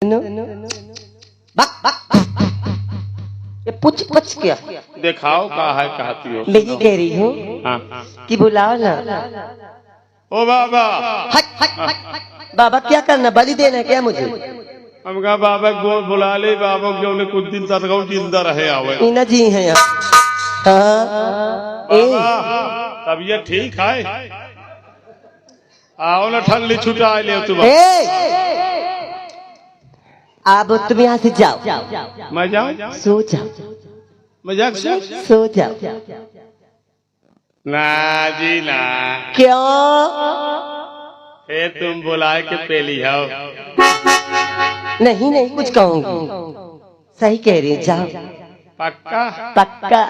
सुनो बक बक ये पुछ पुछ क्या दिखाओ कहा है कहती हो। मैं ये कह रही हूँ कि बुलाओ ना। ओ बाबा बाबा क्या करना, बलि देना है क्या मुझे? हम कहा बाबा को बुला ले, बाबा जो ने कुछ दिन तक जिंदा रहे आवे मीना जी हैं यहाँ। हाँ तबीयत ठीक है? आओ ना ठल्ली छुटा ले तुम। अब तुम यहाँ से जाओ। मैं जाऊँ? सो जाओ। मजाक सो जाओ। ना जी ना। क्यों? तुम बुलाए के पेली हो। नहीं नहीं कुछ कहूंगी, सही कह रही है, जाओ। पक्का? पक्का।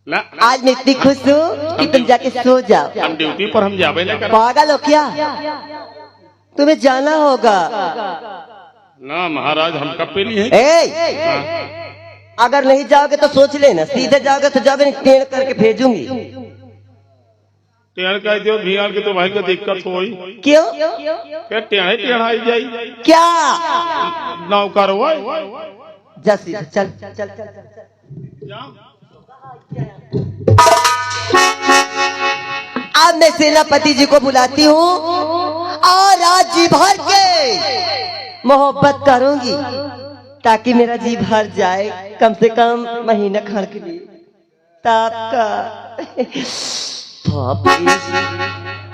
ना आज मैं इतनी खुश हूँ कि तुम जाके सो जाओ। हम ड्यूटी पर हम जावे ना कर। पागल हो क्या? तुम्हें जाना होगा ना महाराज, हम कब पेली है। अगर नहीं जाओगे तो सोच लेना, सीधे जाओगे तो जाओगे, नहीं टेढ़ करके भेजूंगी। टेढ़ कह दियो भियाड़ के तो भाई को दिक्कत होई। क्यों? क्या टेढ़े टेढ़ाई जाई क्या? नौकर हो जा सीधे चल चल चल चल चल। अब मैं सेनापति जी को बुलाती हूँ और आज जी भर के मोहब्बत करूंगी ताकि मेरा जी भर जाए, कम से कम महीना खड़ के लिए। ताका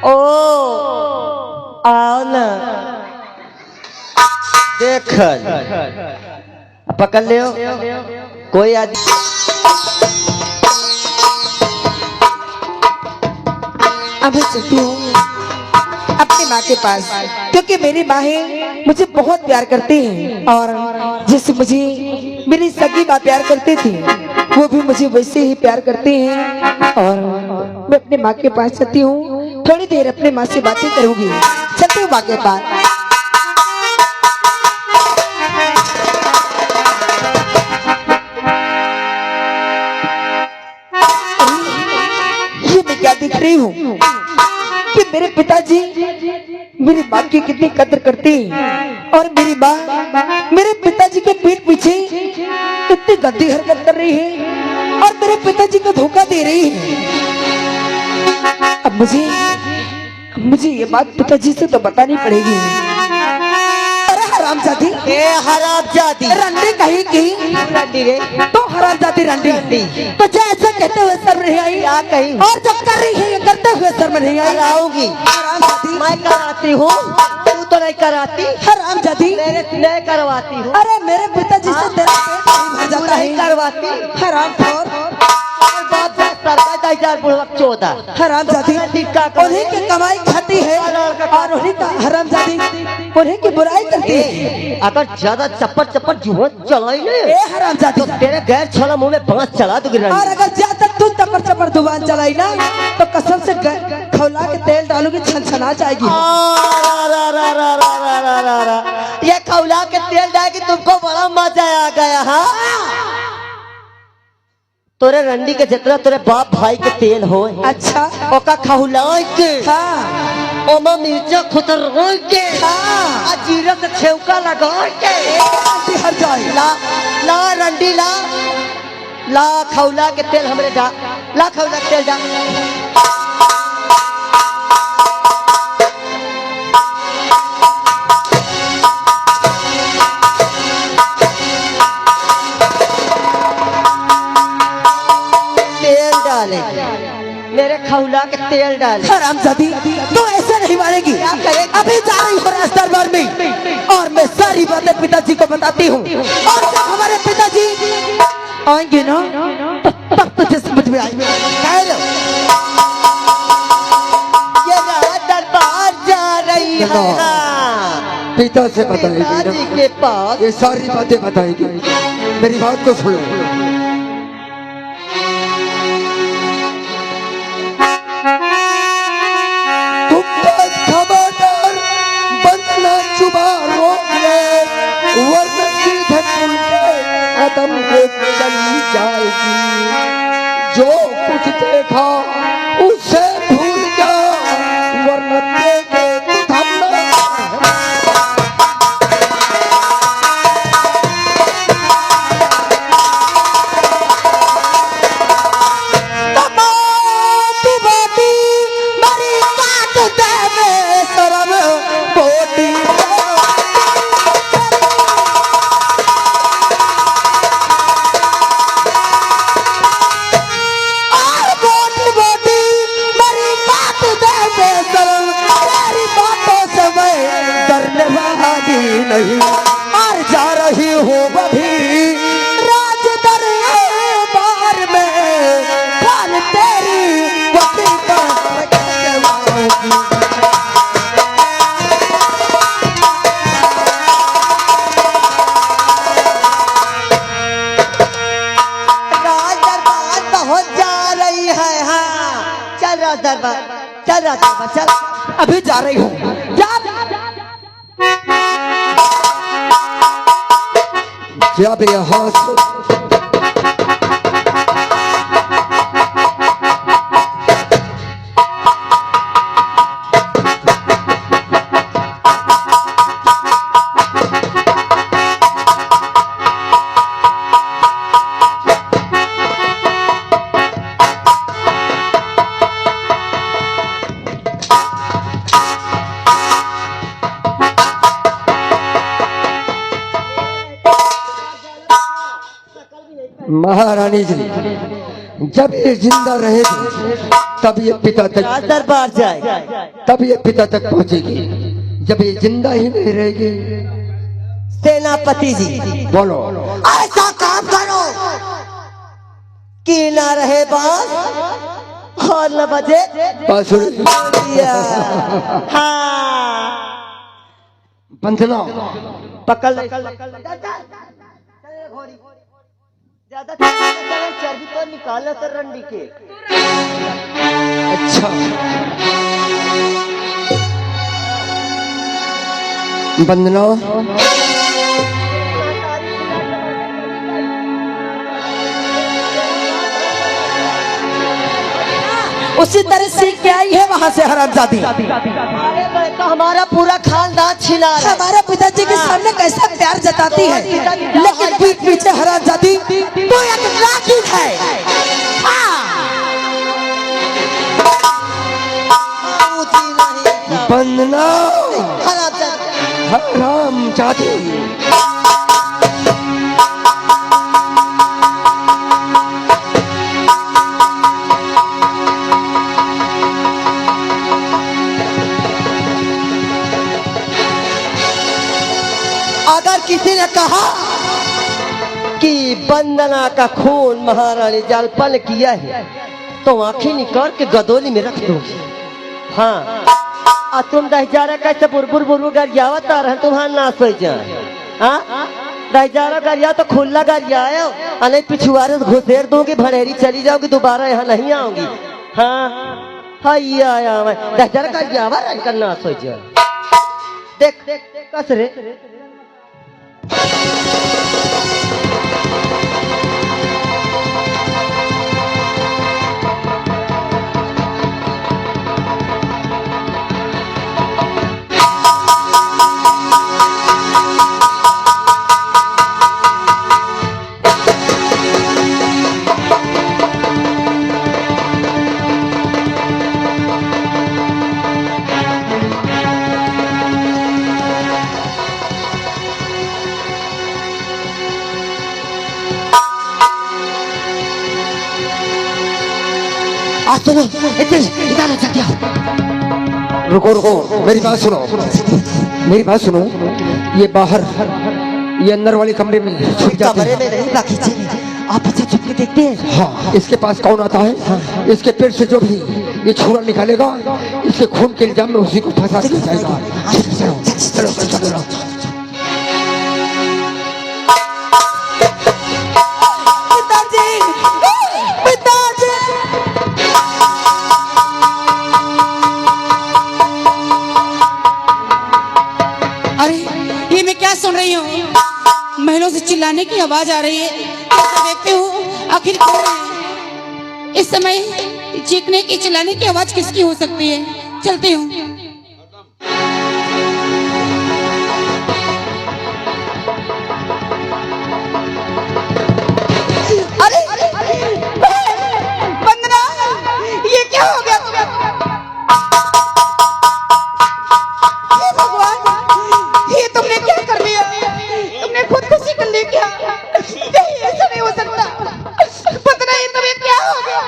ओ आओ ना, देख पकड़ ले कोई आदमी। अभी चलती हूँ अपनी माँ के पास, क्योंकि मेरी माँ है मुझे बहुत प्यार करती है और जैसे मुझे मेरी सगी माँ प्यार करती थी वो भी मुझे वैसे ही प्यार करते हैं। और मैं अपने माँ के पास चलती हूँ, थोड़ी देर अपने माँ से बातें करूंगी। चलती हूँ माँ के पास। ये मैं क्या दिख रही हूँ कि मेरे पिताजी मेरी माँ की कितनी कदर करती हैं और मेरी माँ मेरे पिताजी के पीठ पीछे कितनी गंदी हरकत कर रही है और मेरे पिताजी को धोखा दे रही है। अब मुझे ये बात पिताजी से तो बतानी पड़ेगी। अरे हरामजादी, हरामजादी रंडी कहीं की रंडी रे तो हरामजादी रंडी तो जो ऐसा कहते हुए सर में नहीं आई क्या कहीं और जब कर रही है ये करते हुए सर में नहीं आई। आऊंगी, मैं कराती हूँ, तू तो नहीं कराती। हरामजादी नहीं करवाती हूँ। अरे मेरे पिताजी से तेरा पेट नहीं भर जाता है। करवाती हरामखोर, हरामजादी उन्हीं की कमाई खाती है और उन्हीं का हरामजादी उन्हीं की बुराई करती है। अगर ज्यादा चप्पट चप्पट जुबान चलाई ले ए हरामजादी, तो तेरे गैर छोला मुंह में बांस चला दूंगी। और अगर ज्यादा तू चप्पट चप्पट जुबान चलाई ना तो कसम से खौला के तेल डालूंगी, छनछना जाएगी। ये खौला के तेल डालेगी, तुमको बड़ा मजा आ गया। हाँ तोरे रंडी के जितना तोरे बाप भाई के तेल हो, अच्छा ओका खौला के हाँ ओमा मिर्चा खुतर के हाँ जीरा से छेवका लगा के हर जाए। ला ला रंडी ला ला खौला के तेल हमरे डा, ला खौला के तेल डा। मेरे खौला के तेल डाले। हरामजादी तो ऐसे नहीं मारेगी। अभी जा रही हूँ राजदरबार में और मैं सारी बातें पिताजी को बताती हूँ और जब हमारे पिताजी आएंगे ना तब तुझे समझ में आएगी। ये राजदरबार जा रही है, पिता से बताएगी पिताजी के पास ये सारी बातें बताएगी। मेरी बात को सुनो। कदम पे चली जाएगी, जो कुछ देखा उसे भूल जा, वरना देखे तो नहीं और जा रही हूँ अभी राज दरबार में कान तेरी वसी पर राज दरबार पहुंच जा रही है। हाँ चल राज दरबार, चल राज दरबार, चल। अभी जा रही हूँ। क्या मेरे हाथ महारानी जी जब ये जिंदा रहेगी तब ये पिता तक राज दरबार जाए। तब ये पिता तक पहुंचेगी। जब ये जिंदा ही नहीं रहेगी। सेनापति जी बोलो ऐसा काम करो कि ना रहे बांस और न बजे बांसुरी। हाँ बंधना पकड़ ले। ज्यादा चर्बी तो निकालो तो रंडी के। अच्छा बंधना उसी तरह से क्या आई है वहाँ से हरामजादी। तो हमारा पूरा खानदान छिना रहा है। हमारे पिताजी के सामने कैसा प्यार जताती है, लेकिन पीठ पीछे हरामजादी तो एक नागिन है। बंधना हरामजादी। हरामजादी। अगर किसी ने कहा कि वंदना का खून महारानी जलपन किया है तो आंखें निकाल के गदोली में रख दो। हाँ और तुम दहजारा कैसे बुरबुर बुरबुर गरियावत आ रहे तुम्हारा ना सोच जा। हाँ दहजारा गरिया तो खुला गरिया आयो नहीं पिछुआरे घुसेर दूंगी भड़ेरी चली जाओगी दोबारा यहाँ नहीं आऊंगी। हाँ हाई आया मैं दहजारा गरियावा रंग ना सोच जा। देख देख कस रे सुनो इधर जल्दी आओ। रुको रुको मेरी बात सुनो, मेरी बात सुनो। ये बाहर ये अंदर वाले कमरे में छुप जाते कमरे हैं। में नहीं बाकी चलिए आप अच्छा छुप के देखते हैं। हाँ इसके पास कौन आता है? हाँ। इसके पेट से जो भी ये छुरा निकालेगा इसके खून के इल्जाम में उसी को फंसा दिया जाएगा। चलो चलो चलो सुन रही हूँ महिलाओं से चिल्लाने की आवाज आ रही है। कैसे देखते हो आखिर कौन है? इस समय चीखने की चिल्लाने की आवाज किसकी हो सकती है? चलते हूँ। अरे वंदना ये क्या हो गया? हे भगवान ये तुमने क्या कर लिया? तुमने खुदकुशी कर ली क्या? नहीं ऐसा नहीं हो सकता। पता नहीं तुम्हें क्या हो गया?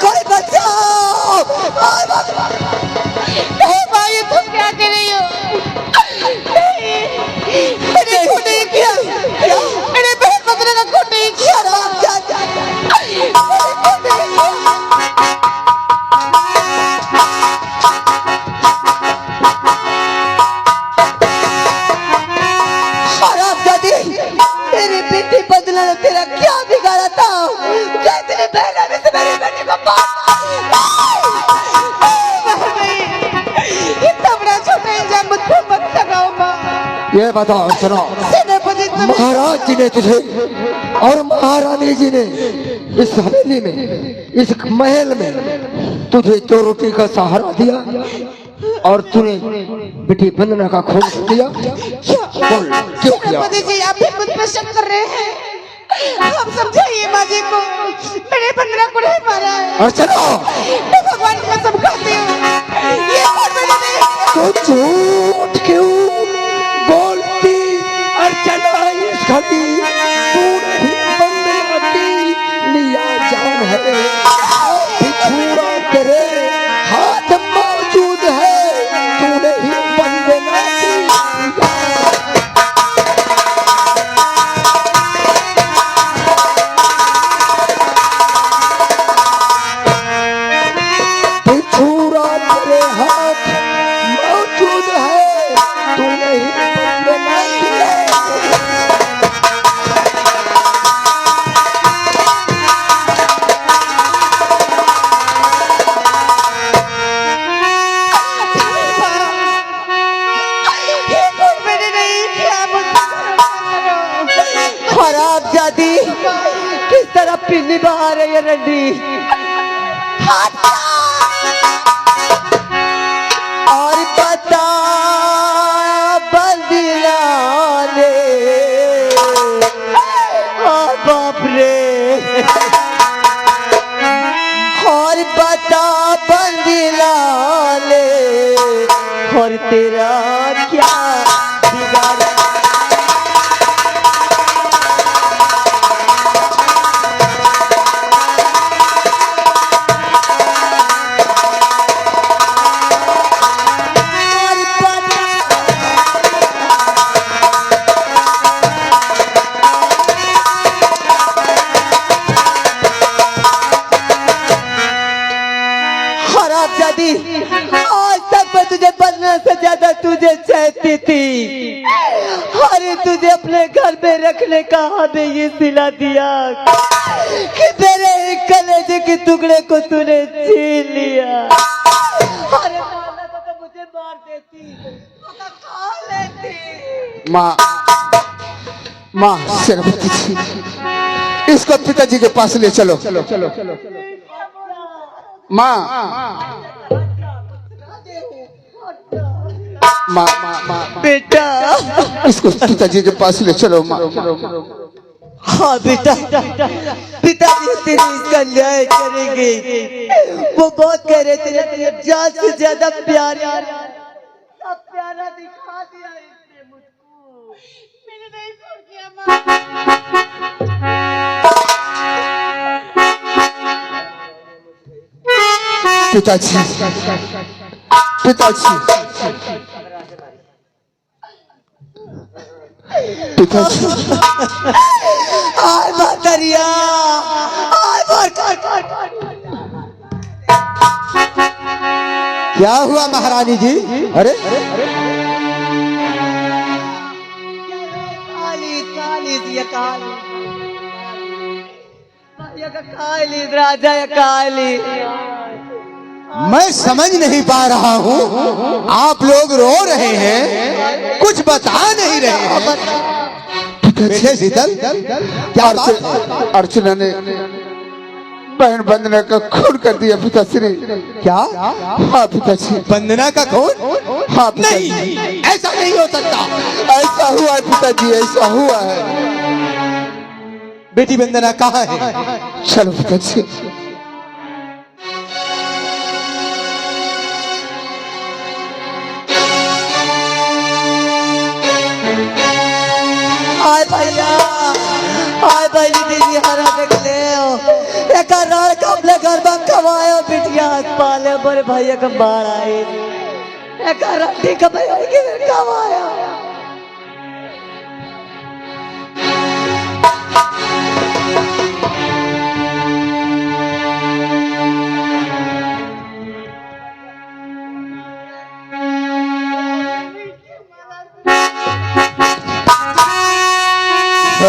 कोई बचाओ। भाई तुम क्या कर रही हो? मैंने खून नहीं किया, मैंने बहन बंदना का खून नहीं किया। मेरी बेटी बदला ने तेरा क्या बिगाड़ा था? तेरी बहन ने मेरी बेटी को इतना बड़ा छोटा इल्जाम मुझ पर मत लगाओ माँ। ये बताओ सुनो, महाराज जी ने तुझे और महारानी जी ने इस हवेली में, इस महल में तुझे 2 रोटी का सहारा दिया और तूने बेटी वंदना का खून किया। बोल क्यों किया? मोदी जी आप भी मुझ पर शक कर रहे हैं। आप समझाइए माँ जी को, मैंने वंदना को नहीं मारा है। और चलो मैं भगवान को सब खाती हूँ। ये कौन मैंने नहीं तो झूठ क्यों बोलती? अर्चना इस घड़ी तूने ही वंदना की लिया जान है, बिछुड़ा तेरे हाथ मौजूद है, तूने ही वंदना की। बिछुड़ा तेरे हाथ मौजूद है, तूने ही वंदना की। ये कौन मैंने नहीं किया। खराब जाती किस तरह पिन्नी बहा रही है रंडी। और पता बंदिया ने बाप रे, और पता बंदिया ने और तेरा क्या बिगाड़ा। आज तक मैं तुझे बनने से ज्यादा तुझे चाहती थी। अरे तुझे अपने घर में रखने का हमें ये सिला दिया कि मेरे कलेजे के टुकड़े को तूने छीन लिया। अरे तो मुझे मार देती, तो खा लेती। माँ सरस्वती जी, इसको पिताजी के पास ले चलो। माँ बेटा, इसको पिताजी के पास ले चलो। माँ हाँ बेटा, पिताजी तेरी इसका न्याय करेंगे। वो बहुत कह रहे थे तेरे जान से ज्यादा प्यारा प्यारा दिखा दिया इसने मुझको। मैंने नहीं फोन किया माँ। पिताजी, पिताजी, पिताजी, आय मातरिया, आय मार क्या हुआ महारानी जी? अरे काली राजा काली, मैं समझ नहीं पा रहा हूँ, आप लोग रो रहे हैं, कुछ बता नहीं रहे हैं। बेटे शीतल, क्या अर्चना ने बहन वंदना का खून कर दिया पिताश्री। क्या? हाँ पिताजी। वंदना का खून? हाँ पिताजी। नहीं, ऐसा नहीं हो सकता। ऐसा हुआ है पिताजी, ऐसा हुआ है। बेटी वंदना कहाँ है? चलो पिताजी। आय भैया, आय भाई दीदी हरा देख ले, एक रोड कब पाले बड़े भैया का बाढ़ आए एक रट्टी का भैया की कब आया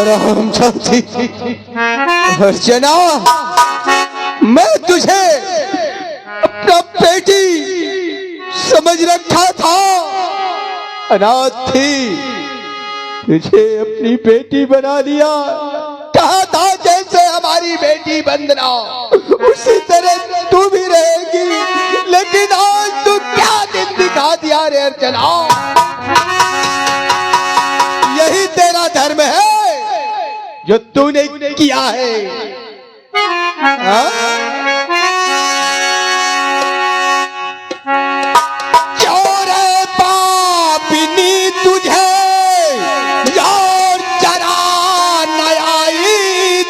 राम चाची अर्चना, मैं तुझे अपना बेटी समझ रखा था, अनाथ थी, तुझे अपनी बेटी बना दिया। कहा था जैसे हमारी बेटी वंदना उसी तरह तू भी रहेगी, लेकिन आज तू क्या दिन दिखा दिया रे अर्चना। यही तेरा धर्म है जो तूने किया है। चोर पापिनी तुझे यार जरा नयाई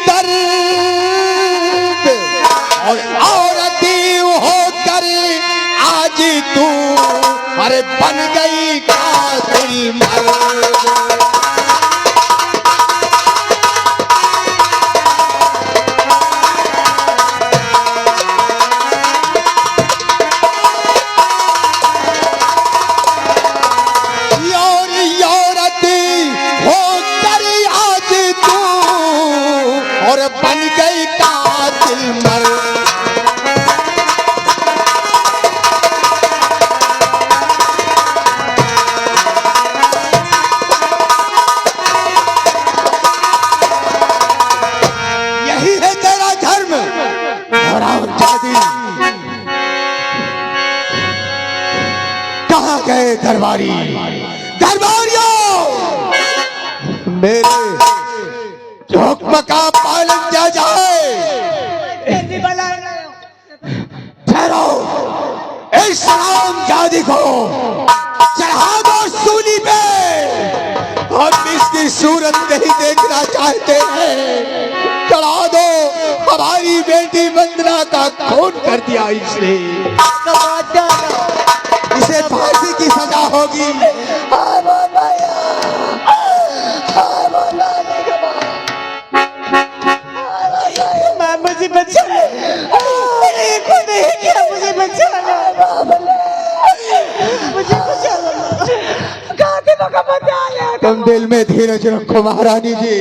दर्द, और औरती होकर आज तू अरे बन गई कातिल मर्द। बन गई कातिल मर्द। यही है तेरा धर्म और जाति। कहाँ गए दरबारी? दरबारियों, मेरे हुक्म का पालन किया जाए। ठहरो, इस रामजादी को चढ़ा दो सूली पे। हम इसकी सूरत नहीं देखना चाहते हैं। चढ़ा दो, हमारी बेटी वंदना का खून कर दिया इसने। इसे फांसी की सजा होगी। मुझे बचा ले, को नहीं किया, मुझे बचा ले, मुझे बचा ले। तुम दिल में धीरज रखो महारानी जी,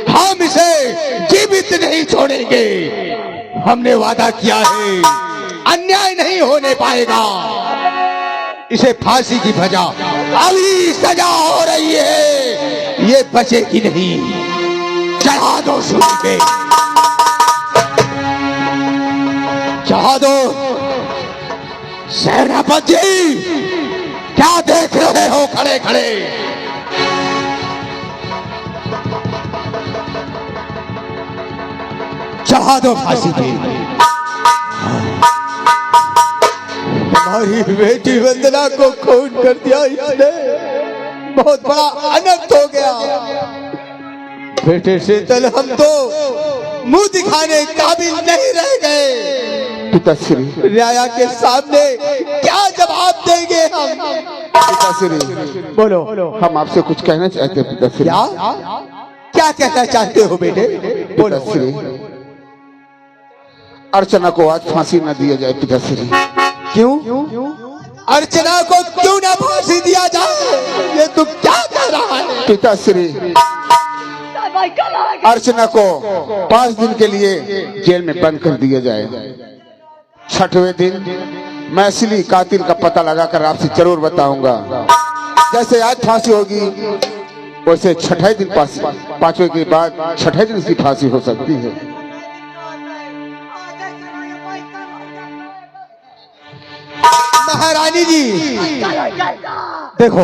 हम इसे जीवित नहीं छोड़ेंगे। हमने वादा किया है, अन्याय नहीं होने पाएगा। इसे फांसी की अभी सजा हो रही है, ये बचेगी नहीं। चढ़ा दो सूली पे, चढ़ा दो। सेनापति जी, क्या देख रहे हो खड़े खड़े? चढ़ा दो फांसी पे। हमारी बेटी वंदना को खून कर दिया इसने, बहुत बड़ा अनर्थ हो गया। बेटे शीतल, हम तो मुंह दिखाने काबिल नहीं रह गए। पिताश्री, न्याय के सामने क्या जवाब देंगे हम? पिताश्री, बोलो। हम आपसे कुछ कहना चाहते हैं पिताश्री। क्या कहना चाहते हो बेटे? बोलो। अर्चना को आज फांसी न दिया जाए पिताश्री। क्यों? अर्चना को क्यों ना फांसी दिया जाए? ये तू क्या कह रहा है? पिताश्री, अर्चना को 5 दिन के लिए जेल में बंद कर दिया जाए। 6वें दिन मैं असली कातिल का पता लगाकर आपसे जरूर बताऊंगा। जैसे आज फांसी होगी, वैसे 6वें दिन 5वें के बाद 6वें दिन इसकी फांसी हो सकती है। महारानी जी, देखो,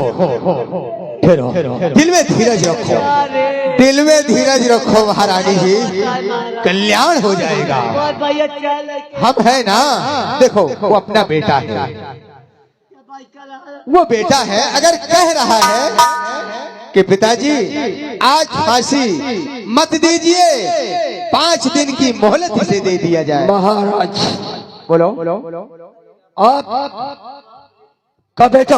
दिल में धीरज रखो, दिल में धीरज रखो महारानी जी, कल्याण हो जाएगा। हम है ना, देखो वो अपना बेटा है, वो बेटा है। अगर कह रहा है कि पिताजी आज फांसी मत दीजिए, 5 दिन की मोहलत इसे दे दिया जाए। महाराज, बोलो। आप का बेटा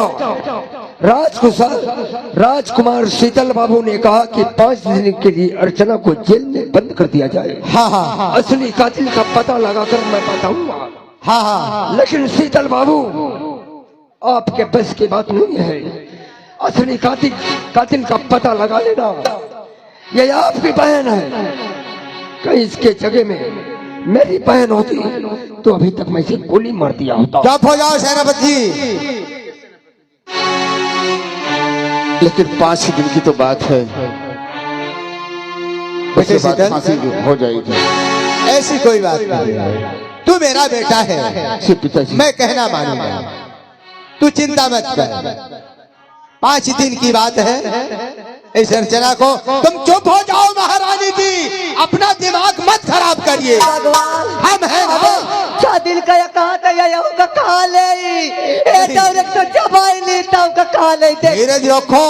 राजकुमार शीतल बाबू ने कहा कि 5 दिन के लिए अर्चना को जेल में बंद कर दिया जाए। हाँ हाँ असली कातिल का पता लगाकर मैं बताऊंगा। हाँ हाँ लेकिन शीतल बाबू आपके बस की बात नहीं है। असली कातिल का पता लगा लेना। ये आपकी बहन है। कहीं इसके जगह में मेरी बहन होती तो अभी तक मैं इसे गोली मार दिया होता। चुप हो जाओ सेनापति। लेकिन 5 दिन की तो बात है, बेटे उसके बाद शीतल, फांसी हो जाएगी। ऐसी कोई बात नहीं। तू मेरा बेटा है, जी पिताजी। मैं कहना मानूंगा। तू चिंता मत कर। 5 दिन की बात है। इस अर्चना को तुम चुप हो जाओ महारानी जी, अपना दिमाग मत खराब करिए। भगवान हम हैं ना। क्या दिल का या कहा था या का कहा ले ए डायरेक्ट तो जबाई लेता का कहा ले दे। धीरज रखो,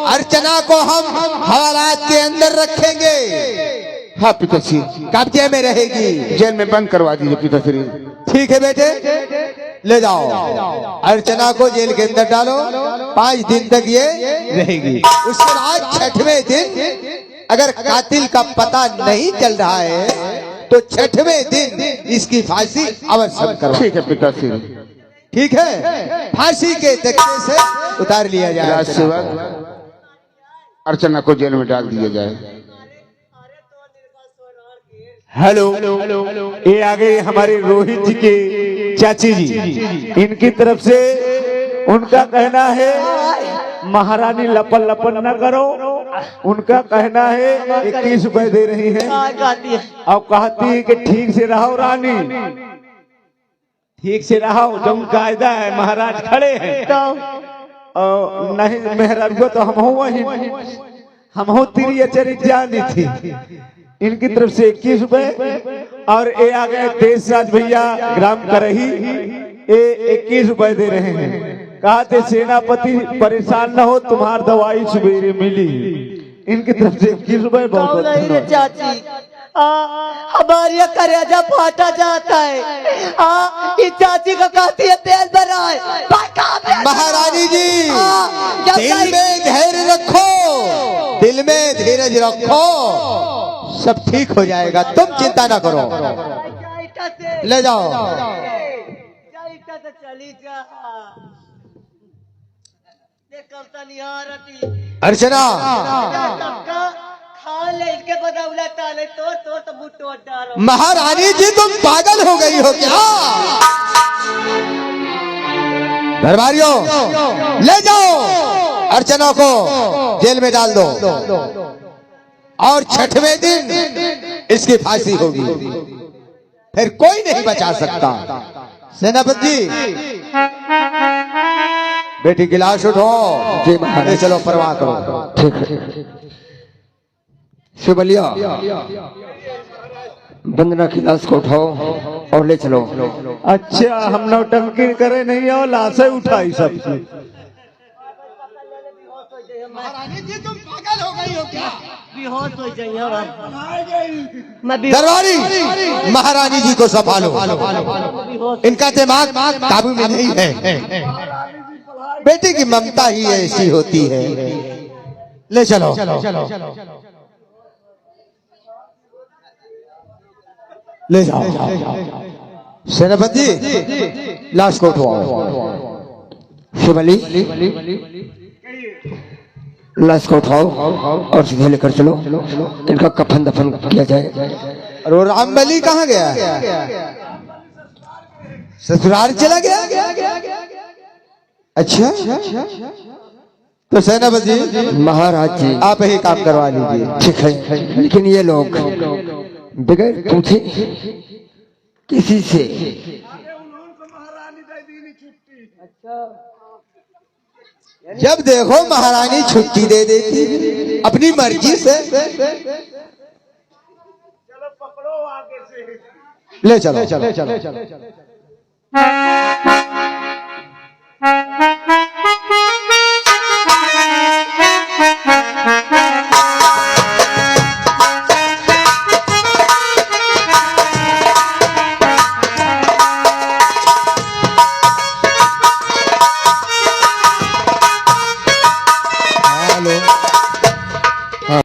अर्चना को हम हवालात के अंदर रखेंगे। हाँ पिताजी, कब्जे में रहेगी। जेल में बंद करवा दीजिए पिताश्री। ठीक है बेटे, ले जाओ अर्चना को जेल के अंदर डालो। 5 दिन तक ये रहेगी। उसके बाद 6वें दिन अगर कातिल का पता नहीं चल रहा है तो 6वें दिन इसकी फांसी अवश्य करवा। ठीक है पिताश्री। ठीक है, फांसी के तख्ते से उतार लिया जाए। राजसेवक अर्चना को जेल में डाल दिया जाए। हेलो, ये आ गए हमारे रोहित जी के चाची जी। इनकी तरफ से उनका कहना है महारानी लपन लपन न करो। उनका कहना है 21 रुपए दे रही है। अब कहती है कि ठीक से रहो रानी, ठीक से रहो। जब कायदा है, महाराज खड़े हैं और नहीं मेहराब को तो हम हो तेरी अचरी जानी थी। इनकी तरफ से 21 रुपए और ये आ गए देशराज भैया ग्राम करही, ये 21 रुपए दे रहे हैं। कहा थे सेनापति परेशान न हो, तुम्हार दवाई सवेरे मिली। इनकी तरफ से 21 रुपए बहुत नहीं रे चाची, हमारे करेजा फाटा जाता है। इस चाची को कहती है तेल बनाए। महारानी जी दिल में धैर्य रखो, दिल में धीरज रखो, सब ठीक हो जाएगा। तुम चिंता ना करो। ले जाओ। चली जा अर्चना खा ले इसके बदौला ताले तो बुट्टो डारो। महारानी जी तुम पागल हो गई हो क्या? दरबारियों ले जाओ अर्चना को जेल में डाल दो और 6वें दिन इसकी फांसी होगी। फिर कोई नहीं बचा सकता। सेनापति बेटी गिलास उठो। जी महाराज। चलो परवाह करो। ठीक है शिवलिया, वंदना की लाश को उठाओ और ले चलो। अच्छा, हम नौटंकी करे नहीं और लाशें उठाई सबसे। महारानी जी तुम पागल हो गई हो क्या? बेहोश हो जाइए। दरबारी महारानी जी को संभालो, इनका दिमाग काबू में नहीं है। बेटी की ममता ही ऐसी होती है। ले चलो। ले जाओ। सेनापति लाश को उठवाओ। शिवली, लाश को उठाओ और सीधे लेकर चलो। इनका कफन दफन किया जाए। और वो रामबली कहाँ गया? ससुराल चला गया? अच्छा, तो सेनापति महाराज जी आप ही काम करवा लीजिए। ठीक है, लेकिन ये लोग बगैर पूछे किसी से जब देखो महारानी छुट्टी दे देती अपनी मर्जी से। ले चलो।